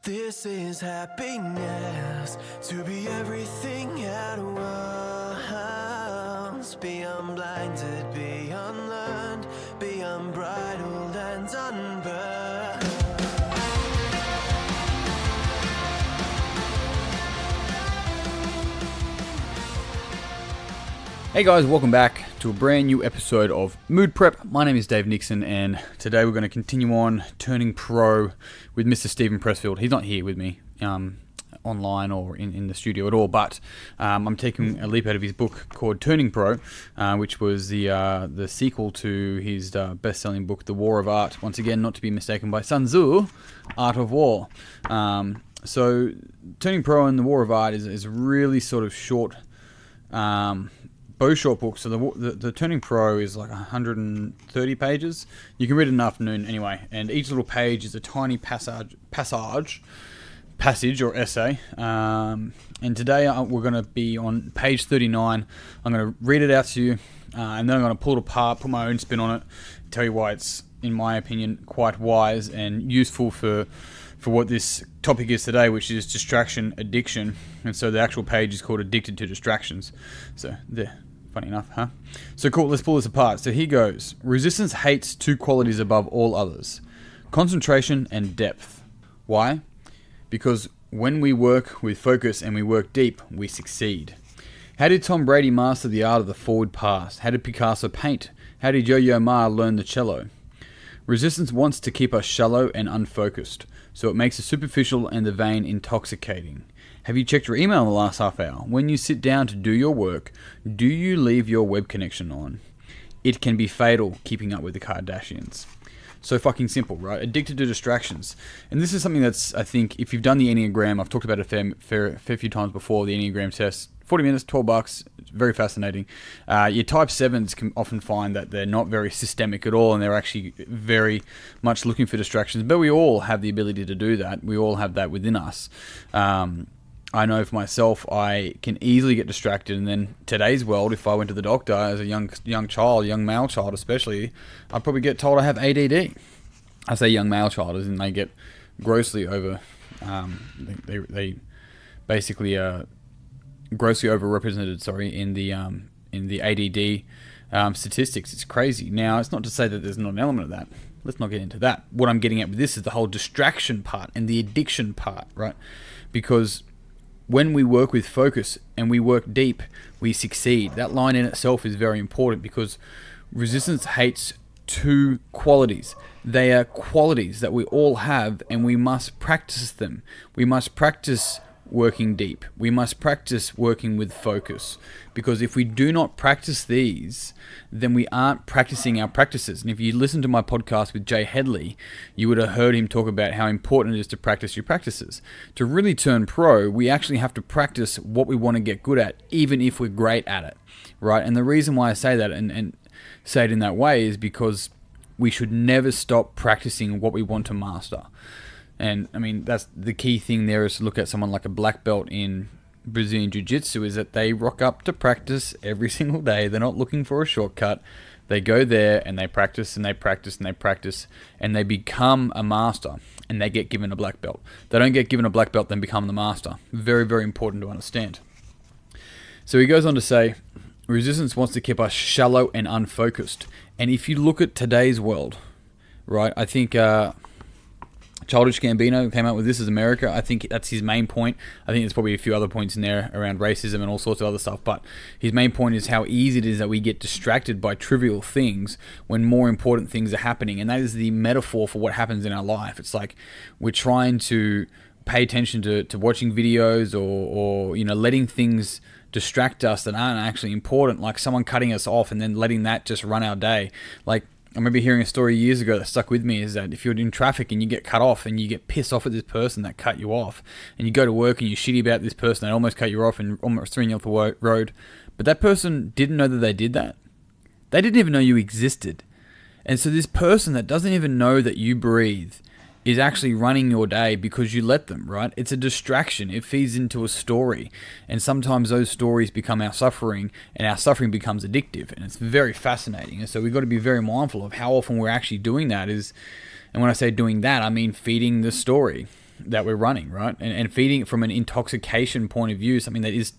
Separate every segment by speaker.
Speaker 1: This is happiness, to be everything at once. Be unblinded, be unlearned, be unbridled and unburned.
Speaker 2: Hey guys, welcome back to a brand new episode of Mood Prep. My name is Dave Nixon, and today we're going to continue on turning pro with Mr. Steven Pressfield. He's not here with me online or in the studio at all, but I'm taking a leap out of his book called Turning Pro, which was the sequel to his best-selling book, The War of Art. Once again, not to be mistaken by Sun Tzu, Art of War. So Turning Pro and The War of Art is really sort of short, both short books. So the Turning Pro is like 130 pages. You can read it in an afternoon anyway, and each little page is a tiny passage or essay. And today we're going to be on page 39. I'm going to read it out to you, and then I'm going to pull it apart, put my own spin on it, tell you why it's, in my opinion, quite wise and useful for what this topic is today, which is distraction addiction. And so the actual page is called Addicted to Distractions. So there. Funny enough, huh? So cool, let's pull this apart. So here goes. Resistance hates two qualities above all others: concentration and depth. Why? Because when we work with focus and we work deep, we succeed. How did Tom Brady master the art of the forward pass? How did Picasso paint? How did Yo-Yo Ma learn the cello? Resistance wants to keep us shallow and unfocused, so it makes the superficial and the vain intoxicating. Have you checked your email in the last half hour? When you sit down to do your work, do you leave your web connection on? It can be fatal keeping up with the Kardashians. So fucking simple, right? Addicted to distractions. And this is something that's, I think, if you've done the Enneagram, I've talked about it a fair few times before, the Enneagram test. 40 minutes, $12. It's very fascinating. Your type 7s can often find that they're not very systemic at all, and they're actually very much looking for distractions. But we all have the ability to do that. We all have that within us. I know for myself, I can easily get distracted, and then today's world, if I went to the doctor as a young child, young male child especially, I'd probably get told I have ADD. I say young male child as in they get grossly over, they basically grossly overrepresented, in the ADD statistics. It's crazy. Now, it's not to say that there's not an element of that. Let's not get into that. What I'm getting at with this is the whole distraction part and the addiction part, right? Because when we work with focus and we work deep, we succeed. That line in itself is very important because resistance hates two qualities. They are qualities that we all have, and we must practice them. We must practice working deep. We must practice working with focus, because if we do not practice these, then we aren't practicing our practices. And if you listen to my podcast with Jay Headley, you would have heard him talk about how important it is to practice your practices. To really turn pro, we actually have to practice what we want to get good at, even if we're great at it, right? And the reason why I say that and say it in that way is because we should never stop practicing what we want to master. And I mean, that's the key thing there, is to look at someone like a black belt in Brazilian Jiu-Jitsu, is that they rock up to practice every single day. They're not looking for a shortcut. They go there and they practice and they practice and they practice, and they become a master, and they get given a black belt. They don't get given a black belt, then become the master. Very, very important to understand. So he goes on to say, resistance wants to keep us shallow and unfocused. And if you look at today's world, right, I think Childish Gambino came out with This Is America. I think that's his main point. I think there's probably a few other points in there around racism and all sorts of other stuff, but his main point is how easy it is that we get distracted by trivial things when more important things are happening. And that is the metaphor for what happens in our life. It's like we're trying to pay attention to watching videos or letting things distract us that aren't actually important, like someone cutting us off and then letting that just run our day. Like, I remember hearing a story years ago that stuck with me, is that if you're in traffic and you get cut off and you get pissed off at this person that cut you off, and you go to work and you're shitty about this person that almost cut you off and almost threw you off the road, but that person didn't know that they did that. They didn't even know you existed. And so this person that doesn't even know that you breathe is actually running your day because you let them, right? It's a distraction. It feeds into a story. And sometimes those stories become our suffering, and our suffering becomes addictive. And it's very fascinating. And so we've got to be very mindful of how often we're actually doing that. And when I say doing that, I mean feeding the story. that we're running, right? And feeding it from an intoxication point of view, something that is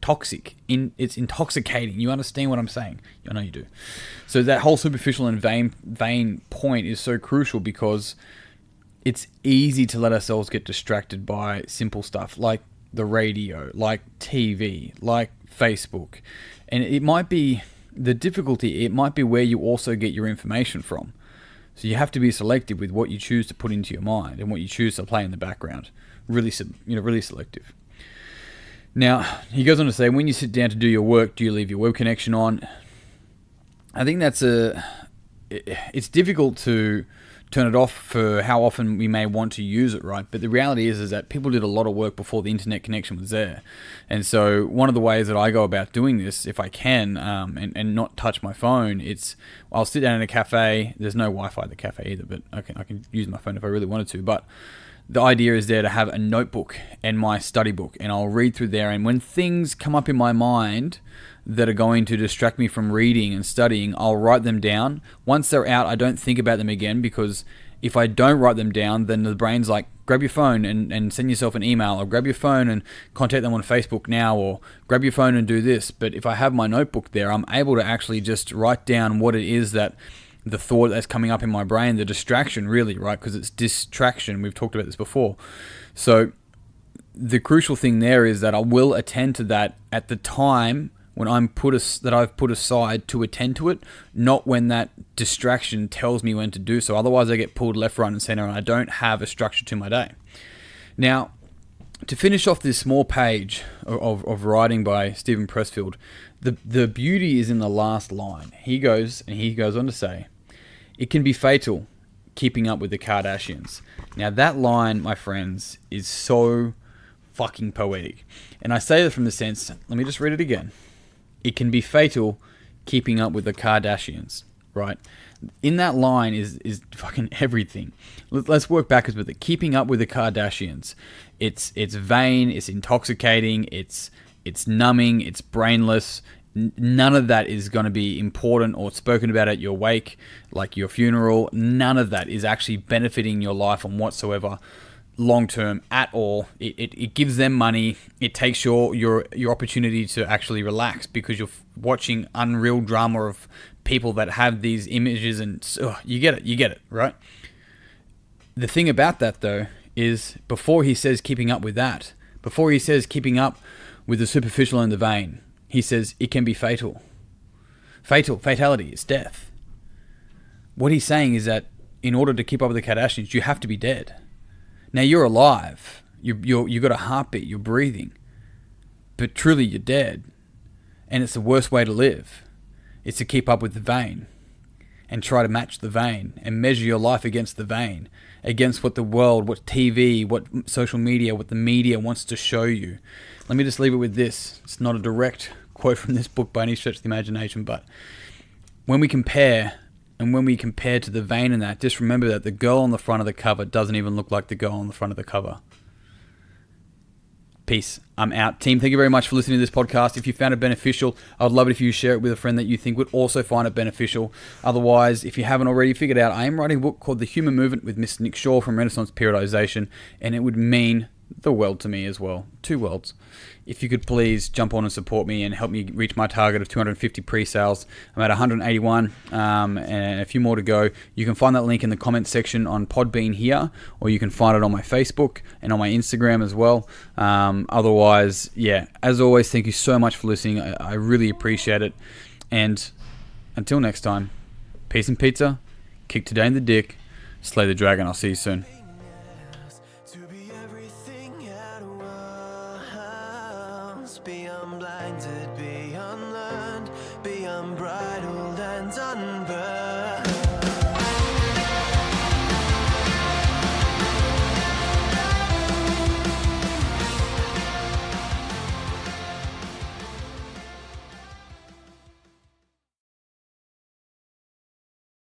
Speaker 2: toxic. It's intoxicating. You understand what I'm saying? I know you do. So that whole superficial and vain point is so crucial, because it's easy to let ourselves get distracted by simple stuff like the radio, like TV, like Facebook. And it might be the difficulty, it might be where you also get your information from. So you have to be selective with what you choose to put into your mind and what you choose to play in the background. Really selective. Now, he goes on to say, when you sit down to do your work, do you leave your web connection on? I think it's difficult to turn it off for how often we may want to use it, right? But the reality is that people did a lot of work before the internet connection was there. And so one of the ways that I go about doing this, if I can, and not touch my phone, I'll sit down in a cafe. There's no Wi-Fi at the cafe either, but I can use my phone if I really wanted to. But the idea is there to have a notebook and my study book, and I'll read through there. And when things come up in my mind that are going to distract me from reading and studying, I'll write them down. Once they're out, I don't think about them again, because if I don't write them down, then the brain's like, grab your phone and send yourself an email, or grab your phone and contact them on Facebook now, or grab your phone and do this. But if I have my notebook there, I'm able to actually just write down what it is that the thought that's coming up in my brain, the distraction really, right? Because it's distraction. We've talked about this before. So the crucial thing there is that I will attend to that at the time when I've put aside to attend to it, not when that distraction tells me when to do so. Otherwise, I get pulled left, right, and center, and I don't have a structure to my day. Now, to finish off this small page of writing by Steven Pressfield, the beauty is in the last line. He goes on to say, it can be fatal keeping up with the Kardashians. Now, that line, my friends, is so fucking poetic. And I say that from the sense, let me just read it again. It can be fatal keeping up with the Kardashians, right? In that line is fucking everything. Let's work backwards with it. Keeping up with the Kardashians. It's vain, it's intoxicating, it's numbing, it's brainless. None of that is going to be important or spoken about at your wake, like your funeral. None of that is actually benefiting your life on whatsoever long term at all. It gives them money. It takes your opportunity to actually relax, because you're watching unreal drama of people that have these images, and you get it, right? The thing about that, though, is before he says keeping up with that, before he says keeping up with the superficial and the vain, he says it can be fatal. Fatality, it's death. What he's saying is that in order to keep up with the Kardashians, you have to be dead. Now, you're alive. You've got a heartbeat. You're breathing. But truly, you're dead. And it's the worst way to live. It's to keep up with the vain and try to match the vain and measure your life against the vain, against what the world, what TV, what social media, what the media wants to show you. Let me just leave it with this. It's not a direct quote from this book by any stretch of the imagination, but when we compare... And when we compare to the vain in that, just remember that the girl on the front of the cover doesn't even look like the girl on the front of the cover. Peace. I'm out. Team, thank you very much for listening to this podcast. If you found it beneficial, I'd love it if you share it with a friend that you think would also find it beneficial. Otherwise, if you haven't already figured out, I am writing a book called The Human Movement with Mr. Nick Shaw from Renaissance Periodization, and it would mean the world to me as well. 2 worlds. If you could please jump on and support me and help me reach my target of 250 pre-sales. I'm at 181 and a few more to go. You can find that link in the comments section on Podbean here, or you can find it on my Facebook and on my Instagram as well. Otherwise, yeah, as always, thank you so much for listening. I really appreciate it. And until next time, peace and pizza, kick today in the dick, slay the dragon. I'll see you soon.
Speaker 1: To be everything at once, be unblinded, be unlearned, be unbridled and unburned.